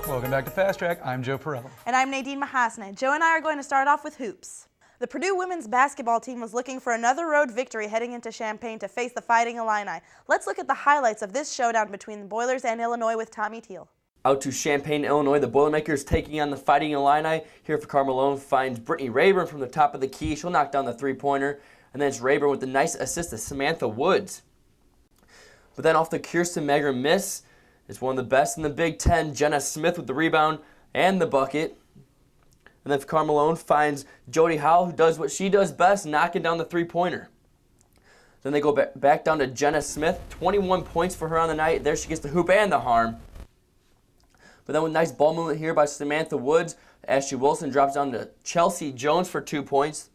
Welcome back to Fast Track. I'm Joe Perella. And I'm Nadine Mahasana. Joe and I are going to start off with hoops. The Purdue women's basketball team was looking for another road victory heading into Champaign to face the Fighting Illini. Let's look at the highlights of this showdown between the Boilers and Illinois with Tommy Teal. Out to Champaign, Illinois, the Boilermakers taking on the Fighting Illini. Here for Carl Malone finds Brittany Rayburn from the top of the key. She'll knock down the three-pointer. And then it's Rayburn with the nice assist to Samantha Woods. But then off the Kirsten Mager miss, it's one of the best in the Big Ten. Jenna Smith with the rebound and the bucket. And then Carl Malone finds Jody Howell, who does what she does best, knocking down the three-pointer. Then they go back down to Jenna Smith. 21 points for her on the night. There she gets the hoop and the harm. But then with a nice ball movement here by Samantha Woods, Ashley Wilson drops down to Chelsea Jones for 2 points.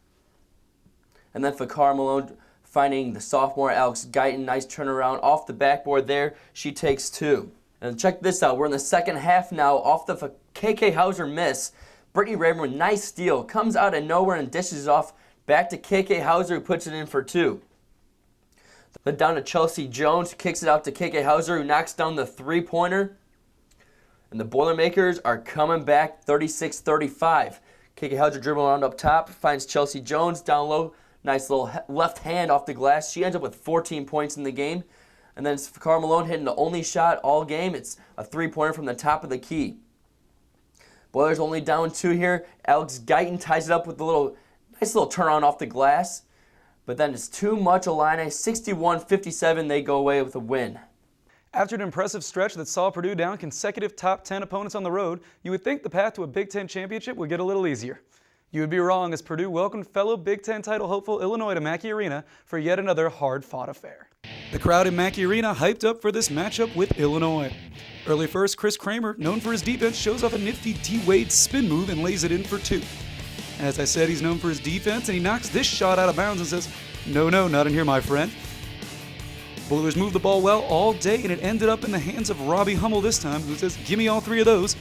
And then for Carl Malone finding the sophomore Alex Guyton. Nice turnaround off the backboard there. She takes 2. And check this out. We're in the second half now. Off the KK Hauser miss, Brittany Rayburn with nice steal. Comes out of nowhere and dishes off back to KK Hauser, who puts it in for 2. Then down to Chelsea Jones, kicks it out to KK Hauser, who knocks down the three-pointer. And the Boilermakers are coming back 36-35. KK Hauser dribbling around up top, finds Chelsea Jones down low. Nice little left hand off the glass. She ends up with 14 points in the game. And then it's Carl Malone hitting the only shot all game. It's a three-pointer from the top of the key. Boilers only down 2 here. Alex Guyton ties it up with a nice little turnaround off the glass. But then it's too much Illini. 61-57, they go away with a win. After an impressive stretch that saw Purdue down consecutive top 10 opponents on the road, you would think the path to a Big Ten championship would get a little easier. You would be wrong, as Purdue welcomed fellow Big Ten title hopeful Illinois to Mackey Arena for yet another hard-fought affair. The crowd in Mackey Arena hyped up for this matchup with Illinois. Early first, Chris Kramer, known for his defense, shows off a nifty D-Wade spin move and lays it in for 2. As I said, he's known for his defense, and he knocks this shot out of bounds and says, "No, not in here, my friend." Boilers moved the ball well all day, and it ended up in the hands of Robbie Hummel this time, who says, "Give me all 3 of those."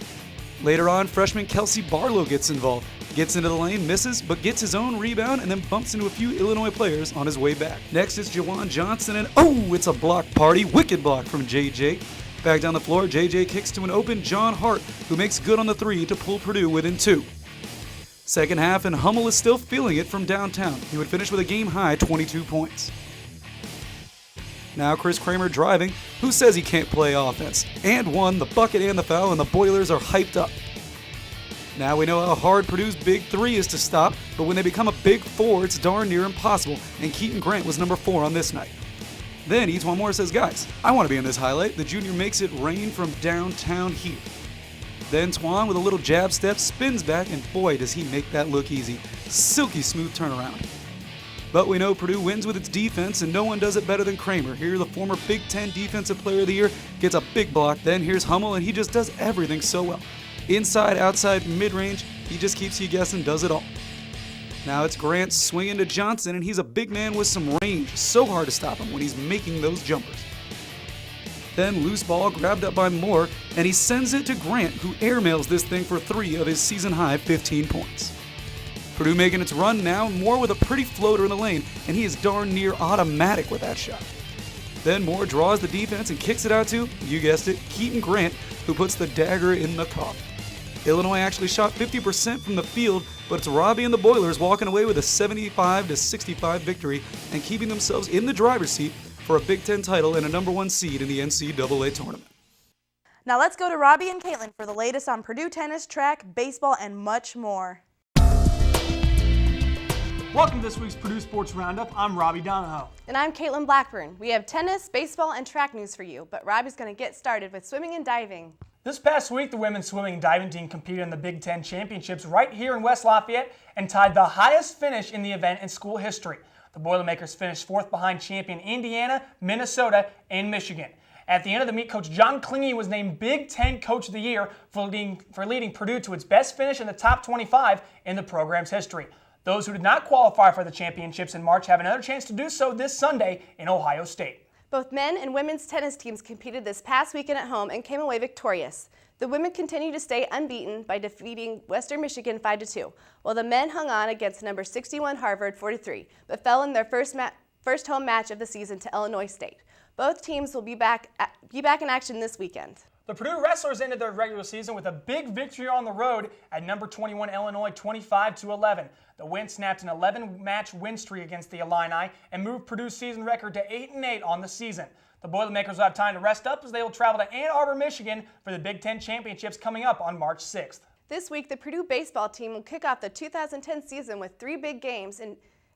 Later on, freshman Kelsey Barlow gets involved, gets into the lane, misses, but gets his own rebound and then bumps into a few Illinois players on his way back. Next is Jawan Johnson, and it's a block party. Wicked block from JJ. Back down the floor, JJ kicks to an open John Hart, who makes good on the 3 to pull Purdue within 2. Second half, and Hummel is still feeling it from downtown. He would finish with a game-high 22 points. Now Chris Kramer driving, who says he can't play offense, and won the bucket and the foul, and the Boilers are hyped up. Now we know how hard Purdue's big 3 is to stop, but when they become a big 4, it's darn near impossible, and Keaton Grant was number 4 on this night. Then Etwan Moore says, "Guys, I want to be in this highlight." The junior makes it rain from downtown here. Then Twan with a little jab step spins back, and boy does he make that look easy. Silky smooth turnaround. But we know Purdue wins with its defense, and no one does it better than Kramer. Here, the former Big Ten Defensive Player of the Year gets a big block. Then here's Hummel, and he just does everything so well. Inside, outside, mid-range, he just keeps you guessing, does it all. Now it's Grant swinging to Johnson, and he's a big man with some range. So hard to stop him when he's making those jumpers. Then loose ball grabbed up by Moore, and he sends it to Grant, who airmails this thing for 3 of his season-high 15 points. Purdue making its run now, Moore with a pretty floater in the lane, and he is darn near automatic with that shot. Then Moore draws the defense and kicks it out to, you guessed it, Keaton Grant, who puts the dagger in the coffin. Illinois actually shot 50% from the field, but it's Robbie and the Boilers walking away with a 75-65 victory and keeping themselves in the driver's seat for a Big Ten title and a #1 seed in the NCAA tournament. Now let's go to Robbie and Caitlin for the latest on Purdue tennis, track, baseball, and much more. Welcome to this week's Purdue Sports Roundup. I'm Robbie Donahoe. And I'm Caitlin Blackburn. We have tennis, baseball, and track news for you, but Robbie's going to get started with swimming and diving. This past week, the women's swimming and diving team competed in the Big Ten Championships right here in West Lafayette and tied the highest finish in the event in school history. The Boilermakers finished 4th behind champion Indiana, Minnesota, and Michigan. At the end of the meet, Coach John Klinge was named Big Ten Coach of the Year for leading Purdue to its best finish in the top 25 in the program's history. Those who did not qualify for the championships in March have another chance to do so this Sunday in Ohio State. Both men and women's tennis teams competed this past weekend at home and came away victorious. The women continue to stay unbeaten by defeating Western Michigan 5-2, while the men hung on against number 61 Harvard 4-3, but fell in their first home match of the season to Illinois State. Both teams will be back in action this weekend. The Purdue Wrestlers ended their regular season with a big victory on the road at number 21 Illinois 25-11. The win snapped an 11-match win streak against the Illini and moved Purdue's season record to 8-8 on the season. The Boilermakers will have time to rest up as they will travel to Ann Arbor, Michigan for the Big Ten Championships coming up on March 6th. This week, the Purdue baseball team will kick off the 2010 season with 3 big games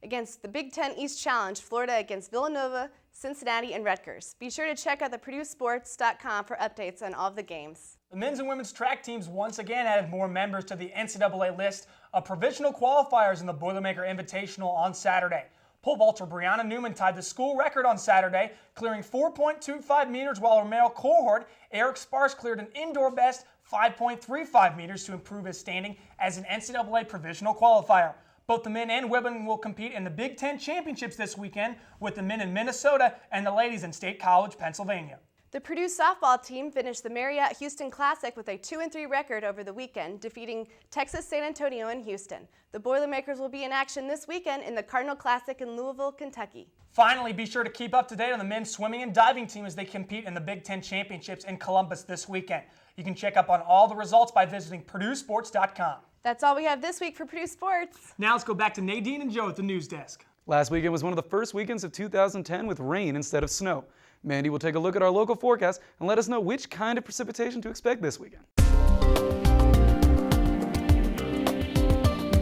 against the Big Ten East Challenge, Florida against Villanova, Cincinnati, and Rutgers. Be sure to check out the PurdueSports.com for updates on all of the games. The men's and women's track teams once again added more members to the NCAA list of provisional qualifiers in the Boilermaker Invitational on Saturday. Pole vaulter Brianna Newman tied the school record on Saturday, clearing 4.25 meters, while her male cohort, Eric Sparks, cleared an indoor best 5.35 meters to improve his standing as an NCAA provisional qualifier. Both the men and women will compete in the Big Ten Championships this weekend, with the men in Minnesota and the ladies in State College, Pennsylvania. The Purdue softball team finished the Marriott Houston Classic with a 2-3 record over the weekend, defeating Texas San Antonio and Houston. The Boilermakers will be in action this weekend in the Cardinal Classic in Louisville, Kentucky. Finally, be sure to keep up to date on the men's swimming and diving team as they compete in the Big Ten Championships in Columbus this weekend. You can check up on all the results by visiting PurdueSports.com. That's all we have this week for Purdue Sports. Now let's go back to Nadine and Joe at the news desk. Last weekend was one of the first weekends of 2010 with rain instead of snow. Mandy will take a look at our local forecast and let us know which kind of precipitation to expect this weekend.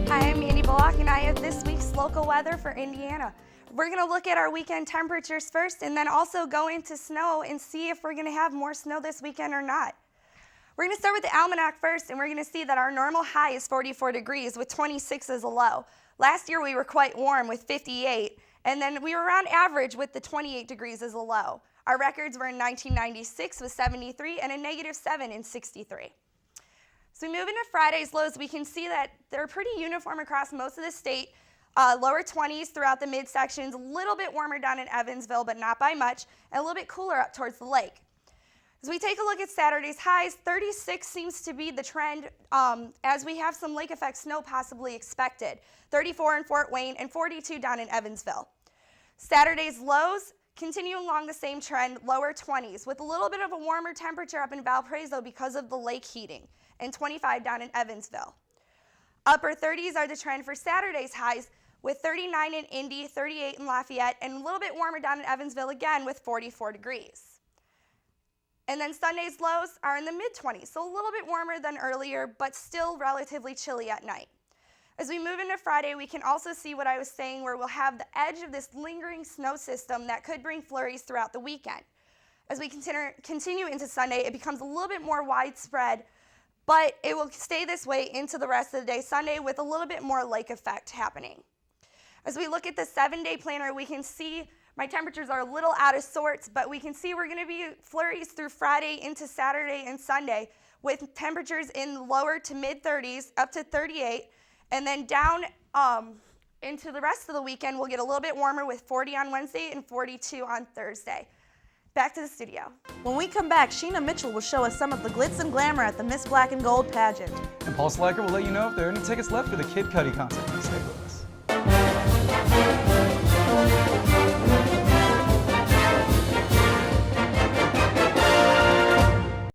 Hi, I'm Mandy Bullock, and I have this week's local weather for Indiana. We're going to look at our weekend temperatures first and then also go into snow and see if we're going to have more snow this weekend or not. We're going to start with the almanac first, and we're going to see that our normal high is 44 degrees with 26 as a low. Last year we were quite warm with 58, and then we were around average with the 28 degrees as a low. Our records were in 1996 with 73 and a -7 in 63. So we move into Friday's lows. We can see that they're pretty uniform across most of the state. Lower 20s throughout the midsections, a little bit warmer down in Evansville, but not by much, and a little bit cooler up towards the lake. As we take a look at Saturday's highs, 36 seems to be the trend as we have some lake effect snow possibly expected. 34 in Fort Wayne and 42 down in Evansville. Saturday's lows continue along the same trend, lower 20s, with a little bit of a warmer temperature up in Valparaiso because of the lake heating, and 25 down in Evansville. Upper 30s are the trend for Saturday's highs, with 39 in Indy, 38 in Lafayette, and a little bit warmer down in Evansville again with 44 degrees. And then Sunday's lows are in the mid-20s, so a little bit warmer than earlier, but still relatively chilly at night. As we move into Friday, we can also see what I was saying, where we'll have the edge of this lingering snow system that could bring flurries throughout the weekend. As we continue into Sunday, it becomes a little bit more widespread, but it will stay this way into the rest of the day Sunday with a little bit more lake effect happening. As we look at the 7-day planner, we can see my temperatures are a little out of sorts, but we can see we're going to be flurries through Friday into Saturday and Sunday with temperatures in lower to mid-30s up to 38, and then down into the rest of the weekend we'll get a little bit warmer with 40 on Wednesday and 42 on Thursday. Back to the studio. When we come back, Sheena Mitchell will show us some of the glitz and glamour at the Miss Black and Gold pageant. And Paul Slacker will let you know if there are any tickets left for the Kid Cudi concert. Stay with us.